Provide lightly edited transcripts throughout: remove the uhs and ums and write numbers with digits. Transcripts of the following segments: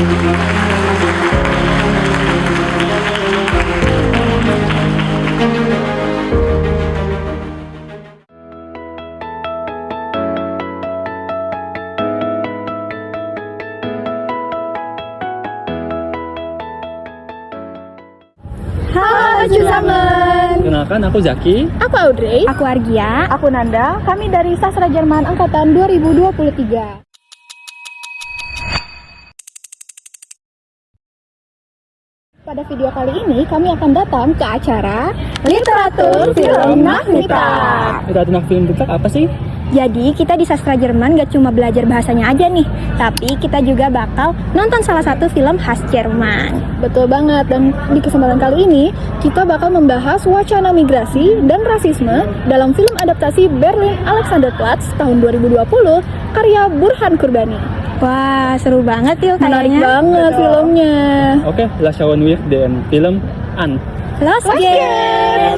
Halo Cusamen. Kenalkan, aku Zaki. Aku Audrey. Aku Argia. Aku Nanda. Kami dari Sastra Jerman Angkatan 2023. Pada video kali ini kami akan datang ke acara Literatur Film Nachmittag. Literatur film Nachmittag apa sih? Jadi kita di Sastra Jerman gak cuma belajar bahasanya aja nih, tapi kita juga bakal nonton salah satu film khas Jerman. Betul banget, dan di kesempatan kali ini kita bakal membahas wacana migrasi dan rasisme dalam film adaptasi Berlin Alexanderplatz tahun 2020 karya Burhan Kurbani. Wah, seru banget yuk Menarik kayaknya. banget filmnya. Oke, let's schauen wir den Film an. Los geht's!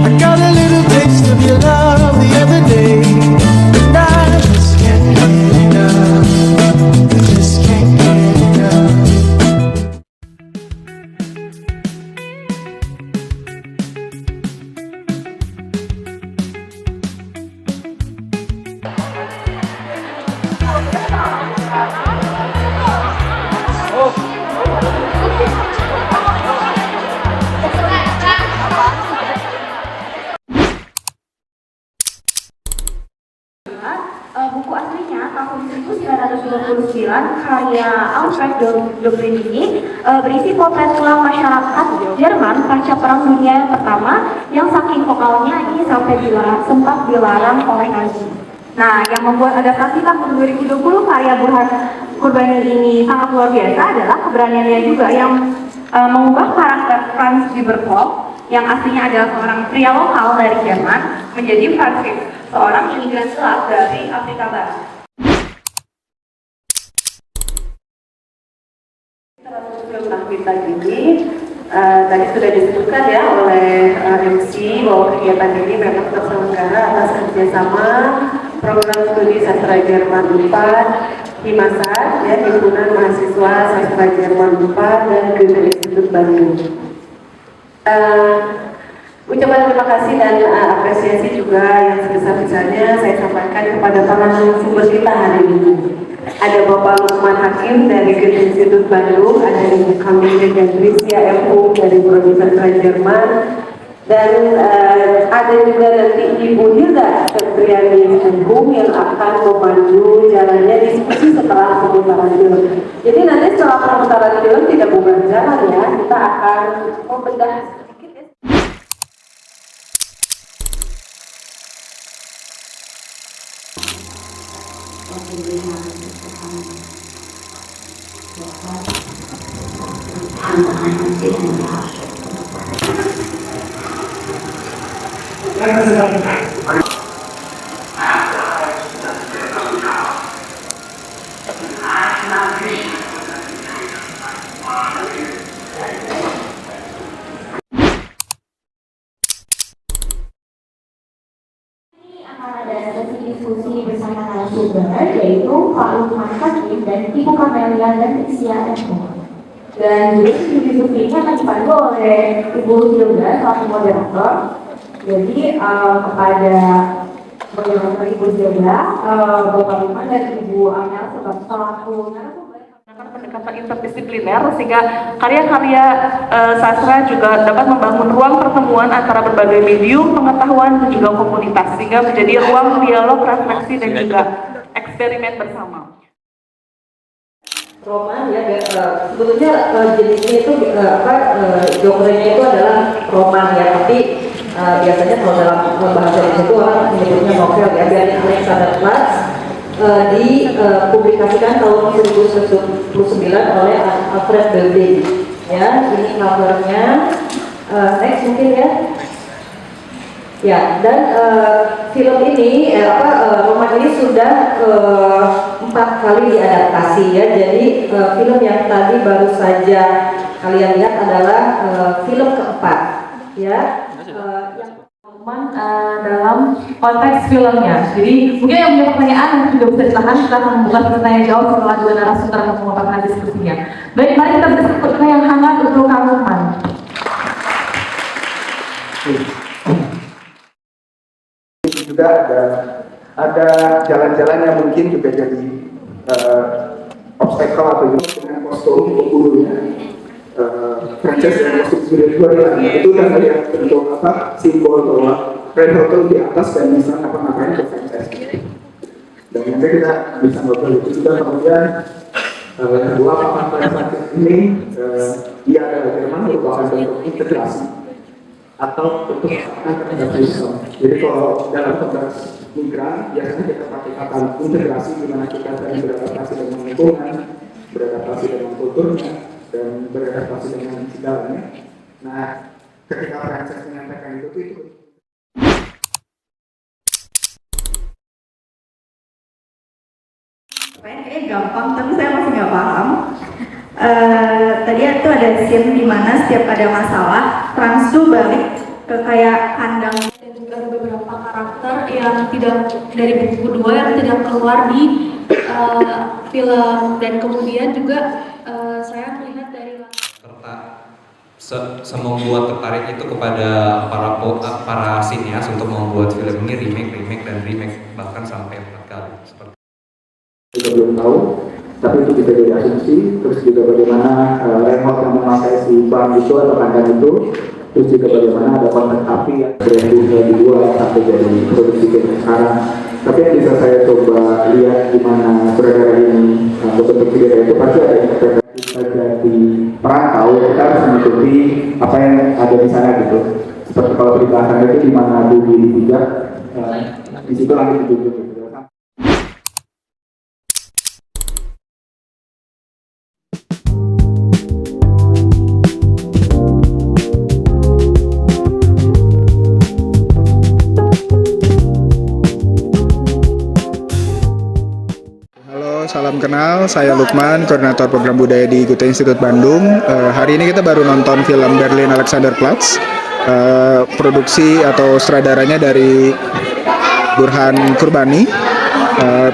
I got a little taste of your love the other day, and I just can't get enough. I just can't get enough. Buku aslinya tahun 1929 karya Alfred Dobrin ini berisi potret kelam masyarakat Jerman pasca Perang Dunia yang Pertama yang saking vokalnya ini sampai sempat dilarang oleh Nazi. Nah, yang membuat adaptasi tahun 2020 karya Burhan Kurbani ini sangat luar biasa adalah keberaniannya juga yang mengubah karakter Franz Lieberkopf yang aslinya adalah seorang pria lokal dari Jerman menjadi Franz, seorang imigran gelap dari Afrika Barat. Film Nachmittag ini tadi sudah disebutkan ya oleh MC bahwa kegiatan ini memang terselenggara atas kerjasama program studi sastra Jerman 4 Himasat, ya, himpunan mahasiswa sastra Jerman 4 dan Goethe Institut Bandung. Ucapan terima kasih dan apresiasi juga yang sebesar-besarnya saya sampaikan kepada para narasumber kita hari ini. Ada Bapak Lukman Hakim dari Goethe Institut Bandung, ada Ibu Kamil dan Rizia FU dari Prodi Sastra Jerman, dan ada juga nanti Ibu Hilda Septriani Hukum yang akan memandu jalannya diskusi setelah pemutaran film. Jadi nanti setelah pemutaran film tidak bubar jalan ya, kita akan membedah sedikit ya. Diskusi bersama narasumber yaitu Pak Lukman Hakim dan Ibu Kamelia dan Rizia FU. Dan juga diskusi ini akan dipandu oleh Ibu Hilda selaku moderator. Jadi kepada moderator Ibu Hilda, Bapak Lukman dan Ibu Amel selaku narasumber pendekatan interdisipliner sehingga karya-karya sastra juga dapat membangun ruang pertemuan antara berbagai medium, pengetahuan dan juga komunitas sehingga menjadi ruang dialog, refleksi dan juga eksperimen bersama. Roman ya, sebetulnya jenisnya itu genrenya itu adalah roman ya, tapi biasanya kalau dalam bahasa Indonesia itu orang menyebutnya novel ya. Berlin Alexanderplatz dipublikasikan tahun 1999 oleh Alfred Dobrin ya. Ini covernya, next mungkin ya. Ya, dan film ini roman ini sudah 4 kali diadaptasi ya. Jadi film yang tadi baru saja kalian lihat adalah film keempat ya. Yang dalam konteks filmnya. Jadi mungkin yang punya pertanyaan nanti juga bisa ditahan, kita akan membuka pertanyaan jawab setelah dua narasumber akan mengungkapkan diskusinya. Baik, mari kita beri yang hangat untuk Kang Lukman. Juga ada jalan-jalan yang mungkin juga jadi obstacle atau dengan kostum gurunya. Franchise dan kostum spiritual itu kan melihat bentuk simbol bahwa Red Hotel di atas dan bisa ngapa-ngapain ke franchise. Dan nanti kita bisa ngobrol itu juga. Kemudian kedua papan pada ini dia adalah Jerman merupakan bentuk integrasi atau bentuk terhadap Islam. Jadi kalau dalam konteks migran biasanya kita pakai kata integrasi di mana kita tadi beradaptasi dengan lingkungan, beradaptasi dengan kulturnya, dan beradaptasi dengan segalanya. Nah, ketika Frances menyampaikan itu kayaknya gampang, tapi saya masih nggak paham. Tadi itu ada scene di mana setiap ada masalah, Trans tuh balik ke kayak kandang. Dan juga ada beberapa karakter yang tidak dari buku kedua yang tidak keluar di film, dan kemudian juga saya melihat dari membuat tertarik itu kepada para sinias untuk membuat film ini remake bahkan sampai 4 kali. kita belum tahu, tapi itu bisa jadi asumsi. Terus juga bagaimana remote yang memakai si bank itu atau kandang itu, terus juga bagaimana ada konten api yang brandingnya dibuat sampai jadi produksi kayak sekarang. Tapi yang bisa saya coba lihat di mana saudara ini bentuk video itu pasti ada interpretasi. Kita jadi perantau, kita harus mengikuti apa yang ada di sana gitu. Seperti kalau peribahasa itu di mana bumi dipijak, di situ langit ditunjuk gitu. Salam kenal, saya Lukman, koordinator program budaya di Goethe Institut Bandung. Hari ini kita baru nonton film Berlin Alexanderplatz. Produksi atau sutradaranya dari Burhan Kurbani.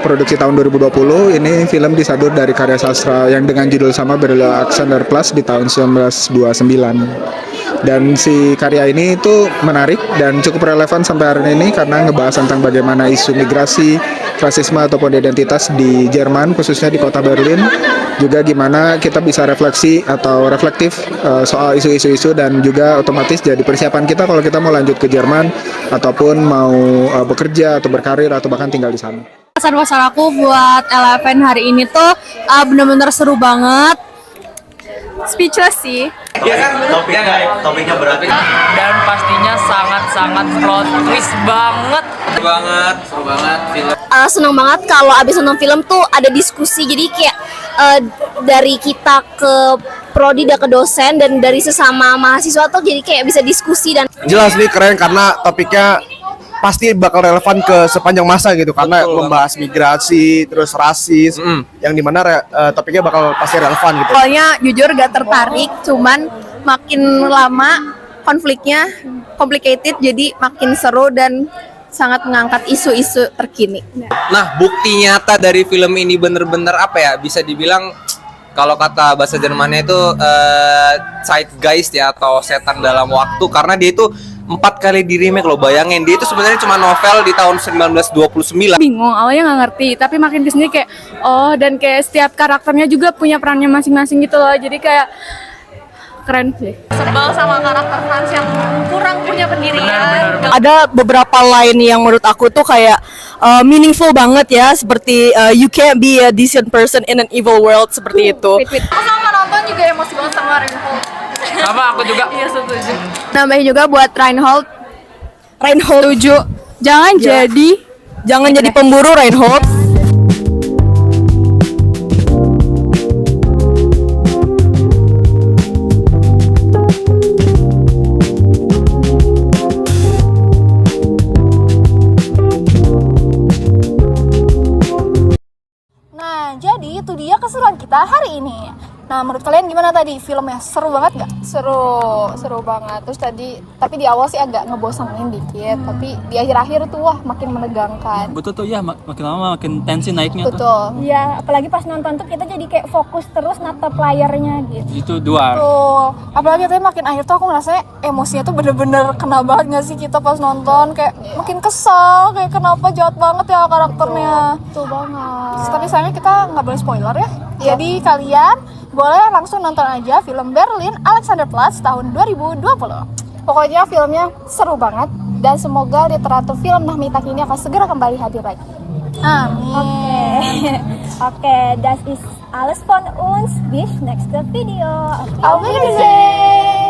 Produksi tahun 2020. Ini film disadur dari karya sastra yang dengan judul sama Berlin Alexanderplatz di tahun 1929. Dan si karya ini itu menarik dan cukup relevan sampai hari ini karena ngebahas tentang bagaimana isu migrasi, rasisme ataupun identitas di Jerman, khususnya di kota Berlin. Juga gimana kita bisa refleksi atau reflektif soal isu-isu dan juga otomatis jadi persiapan kita kalau kita mau lanjut ke Jerman ataupun mau bekerja atau berkarir atau bahkan tinggal di sana. Pesan-pesan aku buat Eleven hari ini tuh bener-bener seru banget. Speechless sih. Iya kan, topiknya berat dan pastinya sangat-sangat plot twist banget. Seru banget film. Seneng banget kalau abis nonton film tuh ada diskusi, jadi kayak dari kita ke prodi dan ke dosen dan dari sesama mahasiswa tuh jadi kayak bisa diskusi dan jelas nih keren karena topiknya pasti bakal relevan ke sepanjang masa gitu karena membahas migrasi terus rasis yang dimana topiknya bakal pasti relevan gitu. Awalnya jujur gak tertarik, cuman makin lama konfliknya complicated jadi makin seru dan sangat mengangkat isu-isu terkini. Nah, bukti nyata dari film ini bener-bener apa ya, bisa dibilang kalau kata bahasa Jermannya itu Zeitgeist ya, atau setan dalam waktu, karena dia itu 4 kali di remake loh. Bayangin, dia itu sebenarnya cuma novel di tahun 1929. Bingung, awalnya nggak ngerti, tapi makin kesini kayak dan kayak setiap karakternya juga punya perannya masing-masing gitu loh, jadi kayak keren sih. Sebel sama karakter Hans yang kurang punya pendirian. Ada beberapa line yang menurut aku tuh kayak meaningful banget ya, seperti you can't be a decent person in an evil world, seperti itu. Aku sama nonton juga emosi banget sama Reinhold. Sama aku juga. Iya, setuju. Nambahin juga buat Reinhold setuju. Jangan jadi pemburu Reinhold. Nah, jadi itu dia keseruan kita hari ini. Nah, menurut kalian gimana tadi filmnya? Seru banget nggak? Seru banget. Terus tapi di awal sih agak ngebosenin dikit, tapi di akhir-akhir tuh wah makin menegangkan. Betul tuh ya, makin lama makin tensi naiknya tuh. Betul. Iya, apalagi pas nonton tuh kita jadi kayak fokus terus natap layarnya gitu. Itu dua. Tuh, apalagi tapi makin akhir tuh aku ngerasanya emosinya tuh bener-bener kena banget nggak sih kita pas nonton, kayak makin kesal, kayak kenapa jahat banget ya karakternya. Betul banget. Tapi sayangnya kita nggak boleh spoiler ya. Jadi kalian boleh langsung nonton aja film Berlin Alexanderplatz tahun 2020. Pokoknya filmnya seru banget dan semoga literatur film Nahmi Tak ini akan segera kembali hadir lagi. Oke. Oke, das ist alles von uns. Bis nächste Video. Auf Wiedersehen.